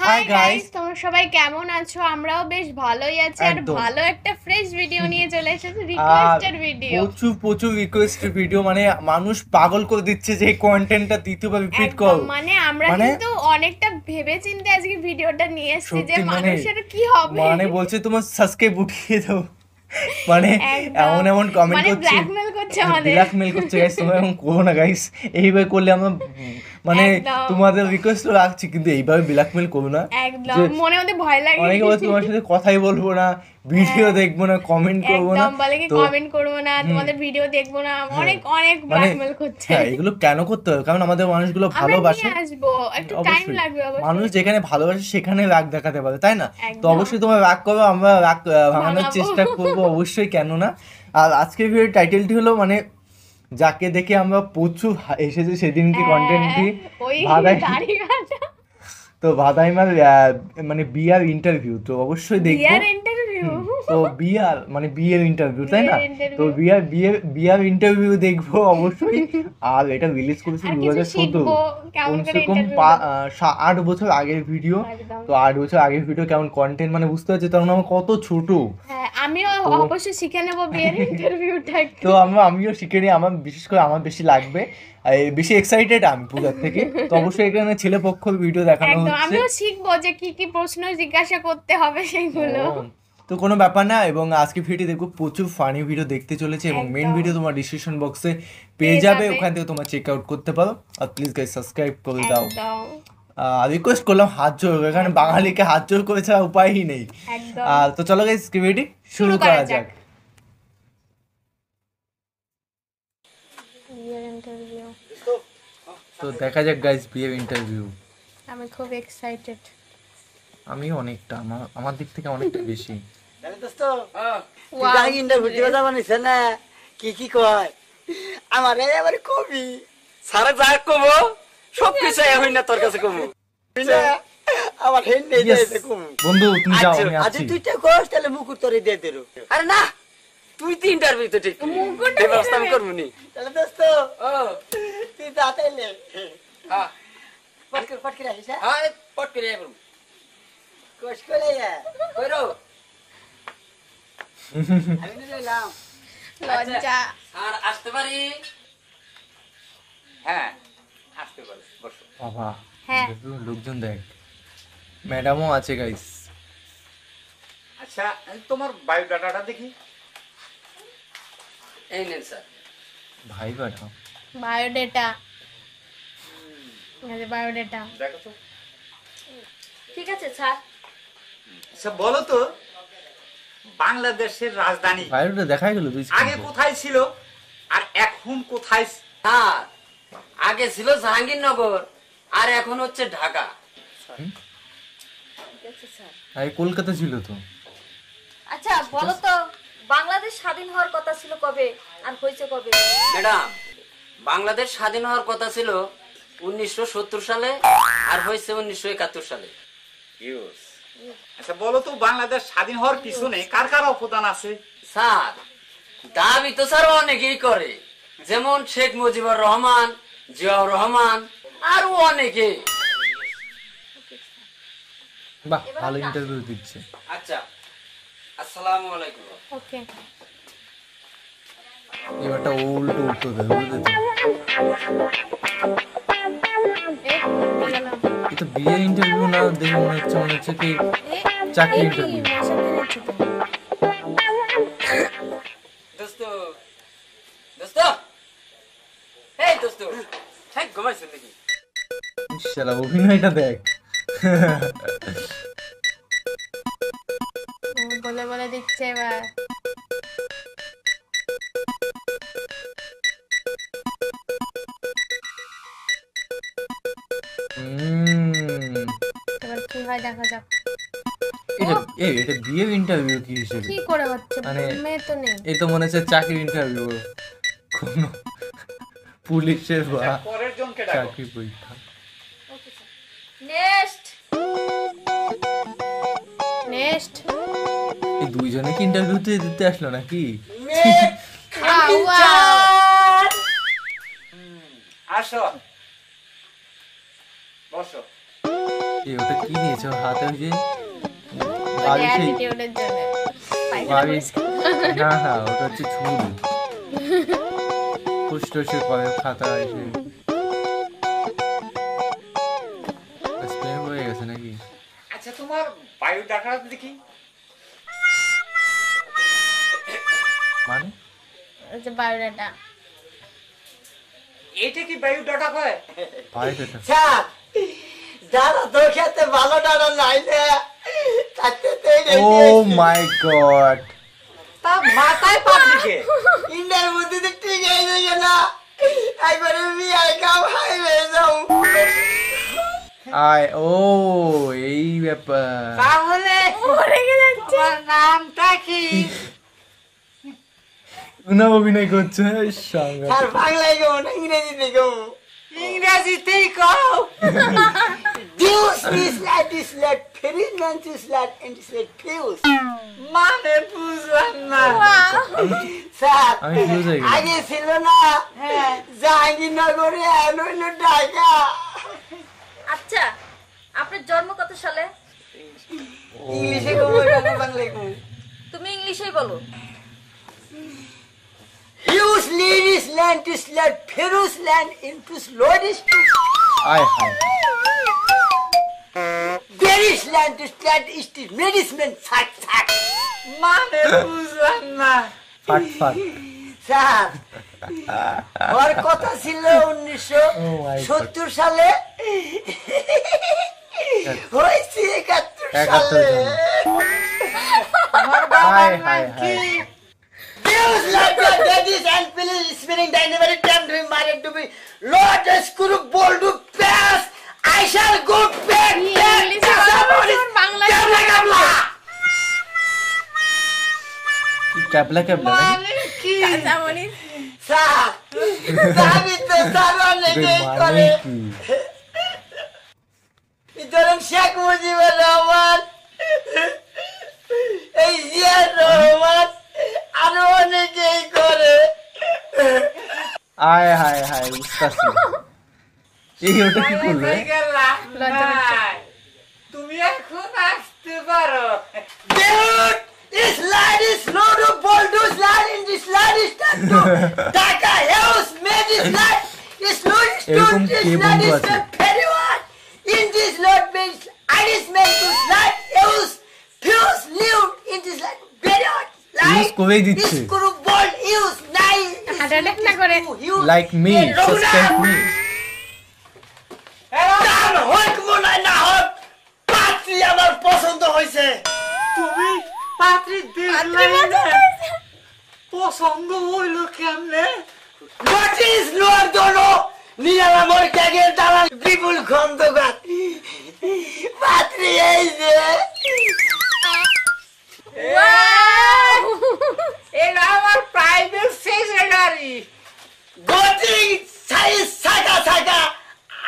Hi guys, তোমরা সবাই কেমন আছো? আমরাও বেশ ভালোই আছি। আর ভালো একটা ফ্রেশ ভিডিও নিয়ে চলে এসেছি, রিকোয়েস্টেড ভিডিও। প্রচুর রিকোয়েস্টেড ভিডিও, মানে মানুষ পাগল করে দিচ্ছে যে এই কন্টেন্টটা দ্বিতীয়বার রিপিট করো। মানে আমরা কিন্তু অনেকটা ভেবেচিন্তে আজকে ভিডিওটা নিয়ে এসেছি যে মানুষের কি হবে। মানে বলছে তোমার সাবস্ক্রাইব উঠিয়ে দাও, মানে এমন কমেন্ট করছে, ব্ল্যাকমেল করছে আমাদের, ব্ল্যাকমেল করছে। গাইস তোমরা এমন করো না গাইস, এইভাবে করলে আমরা মানে তোমাদের রিকোয়েস্ট রাখছি, কিন্তু এইভাবে ব্ল্যাকমেল করো না। একদম মনে মধ্যে ভয় লাগে। অনেকে বলে তোমার সাথে কথাই বলবো না, ভিডিও দেখবো না, কমেন্ট করবো না, বলে কি কমেন্ট করবো না, তোমাদের ভিডিও দেখবো না, অনেক ব্ল্যাকমেল করছে। এগুলো কেন করতে হবে? কারণ আমাদের মানুষগুলো ভালোবাসে, আসবো একটু টাইম লাগবে। মানুষ যেখানে ভালোবাসে সেখানে রাগ দেখাতে পারে, তাই না? তো অবশ্যই তোমরা রাগ করো, আমরা রাগ ভাঙানোর চেষ্টা করবো অবশ্যই, কেন না। আর আজকের ভিডিওর টাইটেলটি হলো মানে যাকে দেখে আমরা প্রচুর এসেছে সেদিনকে কন্টেন্টটি তো ভাদাইমার মানে বিয়ার ইন্টারভিউ, তো অবশ্যই দেখবো। তো বিয়ের ইন্টারভিউ, তাই না? তো বিয়ার ইন্টারভিউ দেখবো অবশ্যই। আর এটা রিলিজ করেছে 2014, কমসে কম 8 বছর আগের ভিডিও। তো 8 বছর আগের ভিডিও কেমন কন্টেন্ট, মানে বুঝতে পারছি তখন আমরা কত ছোট। আমিও অবশ্যই শিখে নেবো বিয়ের ইন্টারভিউটা। তো আমিও শিখে নিই, আমার বিশেষ করে আমার বেশি লাগবে, বেশি এক্সাইটেড আমি পূজার থেকে। তো অবশ্যই এখানে ছেলে পক্ষর ভিডিও দেখানো হচ্ছে, আমিও শিখবো যে কি কি প্রশ্ন জিজ্ঞাসা করতে হবে সেগুলো। তো কোনো ব্যাপার না। এবং আজকে ভিডিও দেখবো প্রচুর ফানি ভিডিও দেখতে চলেছে, এবং মেন ভিডিও তোমার ডিসক্রিপশন বক্সে পেয়ে যাবে, ওখান থেকে তোমরা চেক আউট করতে পারো। আর প্লিজ গাইস সাবস্ক্রাইব করে দাও, রিকোয়েস্ট করলাম, হাত জোর, এখানে বাঙালিকে হাত জোর করে ছাড়া উপায়ই নেই। তো চলো গাইস ভিডিওটি শুরু করা যাক। তো দেখা যাক গাইস বিয়ের ইন্টারভিউ। আমি খুব এক্সাইটেড। আমিও অনেকটা, আমার দিক থেকে অনেকটা বেশি। দোস্ত তুই ইন্টারভিউ দিতে যাবা নিছে না? কি কয় আমারে এবার কবি সারা যা কমো সব কিছু হই না তোর কাছে কমো আমার হেন নেই যাইতে কমো। বন্ধু তুমি যাও, আমি আছি। তুই তো কোস তাহলে মুকুট তোরে দিয়ে দেরো। আরে না তুই তো ইন্টারভিউ তো ঠিক এই ব্যবস্থা আমি করব নি। তাহলে দোস্ত তুই যা তাইলে হ্যাঁ পট করে আসিস। হ্যাঁ পট করে আইবো কোশ করে কইরো আমি নিলাম লজ্জা। আর আসতে পারি? হ্যাঁ আসতে পারি, বসো। বাবা হ্যাঁ লোকজন দেখ, ম্যাডামও আছে গাইস। আচ্ছা তোমার বায়োডাটাটা দেখি। এই নেন স্যার ভাই বাটা বায়োডেটা, বায়োডেটা দেখো তো। ঠিক আছে স্যার। আচ্ছা বলো তো বাংলাদেশের রাজধানী বায়োডাটা দেখাই গেল তুই আগে কোথায় ছিল আর এখন কোথায়? স্যার আগে ছিল জাহাঙ্গীরনগর আর এখন হচ্ছে ঢাকা। আগে কলকাতা ছিল তো। আচ্ছা বলো তো বাংলাদেশ স্বাধীন হওয়ার কথা ছিল কবে আর হয়েছে কবে? ম্যাডাম বাংলাদেশ স্বাধীন হওয়ার কথা ছিল 1970 সালে আর হয়েছে 1971 সালে। আচ্ছা বলো তো বাংলাদেশ স্বাধীন হওয়ার পিছনে কার কার অবদান আছে? স্যার দাবি তো স্যার অনেকেই করে, যেমন শেখ মুজিবুর রহমান, জিয়াউর রহমান আরো অনেকে। বাহ ভালো ইন্টারভিউ দিচ্ছে। আচ্ছা আসসালামু আলাইকুম। ওকে এবারটা উল্টো উত্তর দেবে, বুঝেছো? এটা বিয়ের ইন্টারভিউ না, দেখে মনে হচ্ছে কি চাকরি ইন্টারভিউ। দোস্ত দোস্ত এই দোস্ত ঠিক ঘুমাইছিস নাকি? শালা অভিনয়টা দেখ। বলে বলে দিচ্ছে এবার। এবার কি হয় দেখা যাক। এটা বিয়ের ইন্টারভিউ কি হিসেবে কি করে হচ্ছে? মানে মেয়ে তো নেই। এই তো মনে হচ্ছে চাকরির ইন্টারভিউ, কোন পুলিশের বা পরের জনকে ডাকো। চাকরি পরীক্ষা। নেক্সট নেক্সট এই দুইজনে কি ইন্টারভিউ দিতে আসলো নাকি? আসো বসো। ওটা কি নিয়েছো হাতে ওই যে ওই বালিশেই- অ্যাটিটিউডের জন্য পায়খানা বালিশ- পরিষ্কার। না না ওটা হচ্ছে চুল পুষ্টসে করে খাতা এসে স্প্যাম হয়ে গেছে নাকি আচ্ছা তোমার বায়োডাটা দেখি। মানে আচ্ছা বায়োডাটা এইটা কি বায়োডাটা কয়? বায়োডাটা স্যার দাদা তোর খেতে ভালো ডাটা নাই না তাতে তো ও মাই গড তা মাথায় পাবলিকে ইন্ডিয়ার মধ্যে তো ঠিক হয়ে যায় না একবারে বিয়ার কাম হাই হয়ে যাও আয় ও এই ব্যাপার তাহলে মরে যাচ্ছে তোমার নামটা কি? উনা অভিনয় করছে সঙ্গে স্যার বাংলায় গো না ইংরেজিতে গো ইংরেজিতেই কও। দিউস দিস লেট ফেরিস ম্যান দিস লেট এন্ড দিস লেট ফিউস মানে বুঝলাম না। স্যার আমি ফিউজ হয়ে গেলাম। আগে ছিল না জাহাঙ্গীরনগরে হইল ঢাকা আচ্ছা আপনার জন্ম কত সালে? ইংলিশে কমো না বাংলায় কমো তুমি ইংলিশেই বলো। হিউস লিডিস ল্যান্ড দিস লেট ফেরুস ল্যান্ড ইনটু স্লোডিস আয় হায় বেরিস ল্যান্ড দিস ল্যান্ড ইস্টিস মেডিসমেন্ট সাক সাক মানে বুঝলাম না। ফাট ফাট স্যার ওর কথা ছিল Oh my God. 1970 সালে হয়েছে 71 সালে হায় হায় হায় Deus like your daddies and police spinning dynamite time to be married to be Lord screw bold to pass I shall go back ইংলিশে কথা বলছে বাংলায় কি ক্যাবলা ক্যাবলা নাকি মানে কি? কাঁচামরি স্যার আমি তো স্যার অনেকে মানে করে কি ধরেন শেখ মুজিবুর রহমান এই জিয়ার রহমান আরো অনেকেই করে আয় হায় হায় বুঝতেছি এই ওটা কি করলো হয়ে গেলাম লজ্জা পাচ্ছে। নাই। তুমি এখন আসতে পারো। Dude, this lad is not a ball to slide in this lad is to Dhaka house made this lad is not এরকম to this কে lad বন্ধু is আছে? a petty one in this lot means I is meant to slide house fuse live in this lad very hot Use করেই দিচ্ছে। this group ball use nice হাঁটাহাঁটি না করে। Like me subscribe me তার হোক মনে না হোক পাত্রী আমার পছন্দ হয়েছে তুমি পাত্রী দেখলে না? পছন্দ হইলো কেমনে? নোটিস নোয়ার জন্য নিরাময় ত্যাগের দ্বারা বিপুল খন্দকার পাত্রী এই যে এটা আমার প্রাইভেট সেক্রেটারি। গোটিং সাইজ ছাকা ছাকা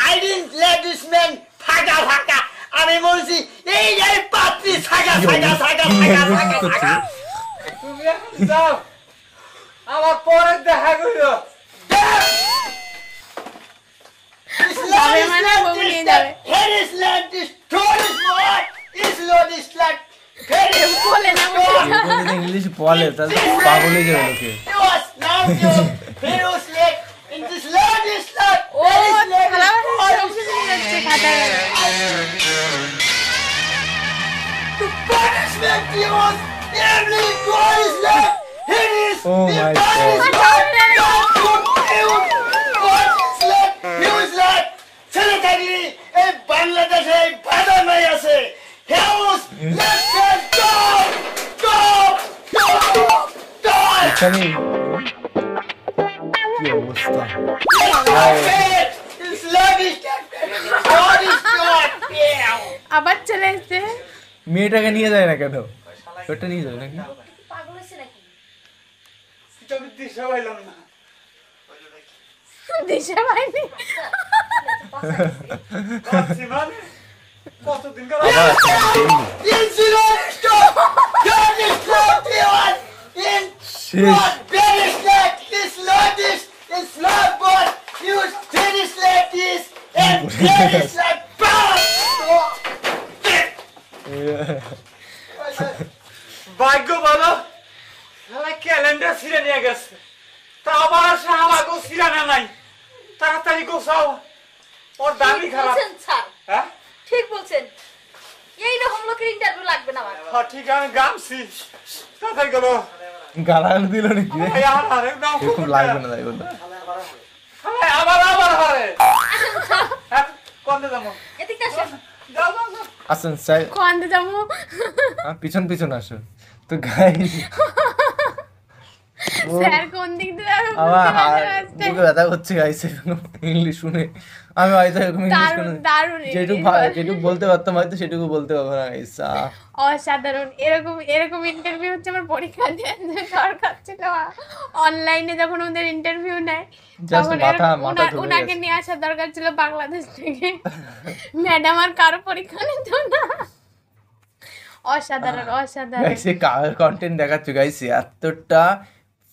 আইডিন লেডিসম্যান ফাঁকা ফাঁকা আমি বলছি এই যে পাত্রী ছাকা ছাকা ছাকা ছাকা ছাকা ছাকা তুমি এখন যাও, আমার পরে দেখা করো। যাবে মানে বউ নিয়ে যাবে। Harrisland is tourist board is Lord Island very বলে না যদি ইংলিশ বলে তাহলে পাগল হয়ে যাবে লোকে was now you Heroes Lake in this Lord Island ও থালা বাসন সব কিছু নিয়ে যাচ্ছে খাতায় the punishment was every God is left it is Oh the my punishment God is left he was left ছেলেটারি এই বাংলাদেশে বাধা নাই আছে Heroes let us go go go go এখানে কি অবস্থা It's sluggish God is God yeah আবার চলে এসছে মেয়েটাকে নিয়ে যায় না কেন ওটা নিয়ে যাবে নাকি পাগল হয়েছে নাকি? তুমি দিশা পাইলাম না। দিশা পাইনি ভাবছি মানে কতদিন কার আবার একটা daily। It's Lord stop God is God one in Shit. God British let this Lord is Lord God use British let this and British let ভাগ্য ভালো ক্যালেন্ডার ছিঁড়ে নিয়ে গেছে, তা আবার আসে আমাকেও ছিঁড়ানো নাই। তাড়াতাড়ি গোছাও, ওর দামি ঠিক খারাপ। বলছেন স্যার, হ্যাঁ ঠিক বলছেন, এইরকম লোকের ইন্টারভিউ লাগবে না আমার। হ্যাঁ, ঠিক আছে, আমি গামছি। তাড়াতাড়ি করো। গালাগাল দিল নাকি রে? এই আমার আরেক নাম এরকম লাগবে না তাই বললো। আবার আবার হারে। হ্যাঁ, কোনটা যাবো? এদিকে আসেন। যাও যাও যাও। আসেন স্যার, কোয়ান্তে যাবো? পিছন পিছন আসো। তো গাইস স্যার কোন দিক দিয়ে যাবে আমার বুঝতে পারছি না আজকে। বুকে ব্যথা করছে গাইস ইংলিশ শুনে। আমি হয়তো এরকম ইংলিশ দারুণ শুনে দারুণ যেটুকু বলতে পারতাম হয়তো সেটুকু বলতে পারবো না গাইস। অসাধারণ। এরকম এরকম ইন্টারভিউ হচ্ছে আমার পরীক্ষা দিয়ে দরকার ছিল। অনলাইনে যখন ওদের ইন্টারভিউ নেয় Just তখন মাথা ধরে ওনাকে গেছে। নিয়ে আসার দরকার ছিল বাংলাদেশ থেকে। ম্যাডাম আর কারো পরীক্ষা নিত না। অসাধারণ অসাধারণ। গাইস এই কন্টেন্ট দেখাচ্ছে গাইস, এতটা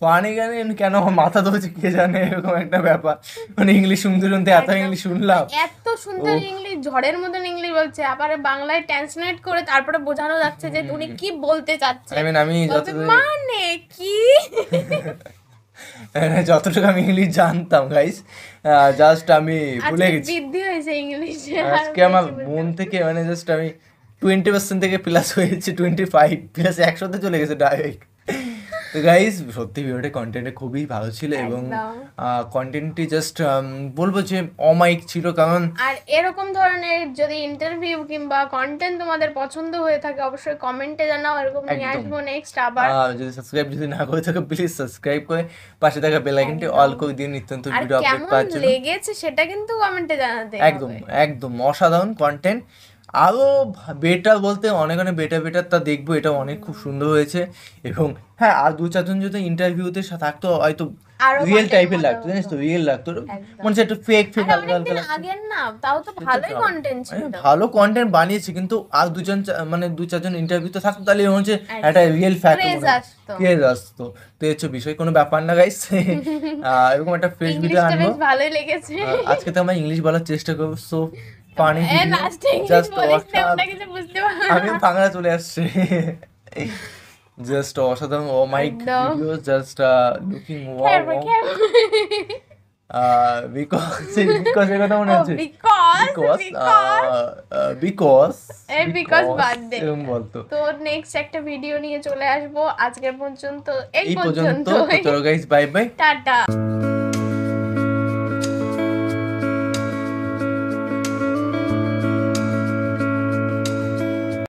ফানি গান কেন আমার মাথা ধরছে কে জানে, এরকম একটা ব্যাপার। মানে ইংলিশ শুনতে শুনতে এত একদম। ইংলিশ শুনলাম। এত সুন্দর ইংলিশ, ঝড়ের মতন ইংলিশ বলছে, আবার বাংলায় ট্রান্সলেট করে তারপরে বোঝানো যাচ্ছে যে উনি কি বলতে চাচ্ছে। আই মিন আমি মানে কি যতটুকু আমি ইংলিশ জানতাম গাইস, জাস্ট আমি ভুলে আজকে গেছি। বৃদ্ধি হয়েছে ইংলিশে। আজকে আমার মন থেকে মানে জাস্ট আমি 20% থেকে প্লাস হয়েছে 25 প্লাস 100-তে চলে গেছে ডাইরেক্ট। তো গাইস সত্যি ভিডিওটা কন্টেন্টে খুবই ভালো ছিল এবং কন্টেন্টটি জাস্ট বলবো যে অমাইক ছিল, কারণ আর এরকম ধরনের যদি ইন্টারভিউ কিংবা কন্টেন্ট তোমাদের পছন্দ হয়ে থাকে অবশ্যই কমেন্টে জানাও, এরকম নিয়ে একদম। আসবো নেক্সট আবার। যদি সাবস্ক্রাইব যদি না করে থাকো প্লিজ সাবস্ক্রাইব করে পাশে থাকা বেল আইকনটি অল করে দিয়ে নিত্যন্ত আর ভিডিও আপডেট কেমন পাওয়ার জন্য। লেগেছে সেটা কিন্তু কমেন্টে জানাতে একদম হবে। একদম অসাধারণ কন্টেন্ট। আরও বেটার বলতে অনেক অনেক বেটার তা দেখবো, এটা অনেক খুব সুন্দর হয়েছে। এবং হ্যাঁ আর 2-4 জন যদি ইন্টারভিউতে থাকতো হয়তো আরো রিয়েল content টাইপের ভালো লাগতো, জানিস তো, রিয়েল লাগতো, একদম। মনে হচ্ছে একটু ফেক ফেক আর হালকা হালকা অনেকদিন লাগতো। আগের না, তাও তো ভালোই কন্টেন্ট ছিল। ভালো কন্টেন্ট বানিয়েছে, কিন্তু আর 2-4 জন ইন্টারভিউতে থাকতো তাহলে মনে হচ্ছে একটা রিয়েল ফ্যাক্ট Craze আসতো। ক্রেজ আসতো। তো এই হচ্ছে বিষয়, কোনো ব্যাপার না গাইস। এরকম একটা ফ্রেশ ভিডিও ইংলিশটা আনবো। বেশ ভালোই লেগেছে। আজকে তো আমরা ইংলিশ বলার চেষ্টা করবো, সো পানি লাস্টে ইংলিশ জাস্ট বলিস না, আমরা কিছু বুঝতে পারবো না। আমি বাংলা চলে আসছে। জাস্ট অসাধারণ ও মাই একদম। ভিডিও, জাস্ট লুকিং খেলবো, ওয়াও খেলবো। বিকজ এর কথা মনে ও, আছে, because বিকজ birthday। এরকম বলতো। তো নেক্সট একটা ভিডিও নিয়ে চলে আসবো। আজকের পর্যন্ত এই এই পর্যন্ত পর্যন্ত। তো চলো গাইস, বাই বাই। টাটা।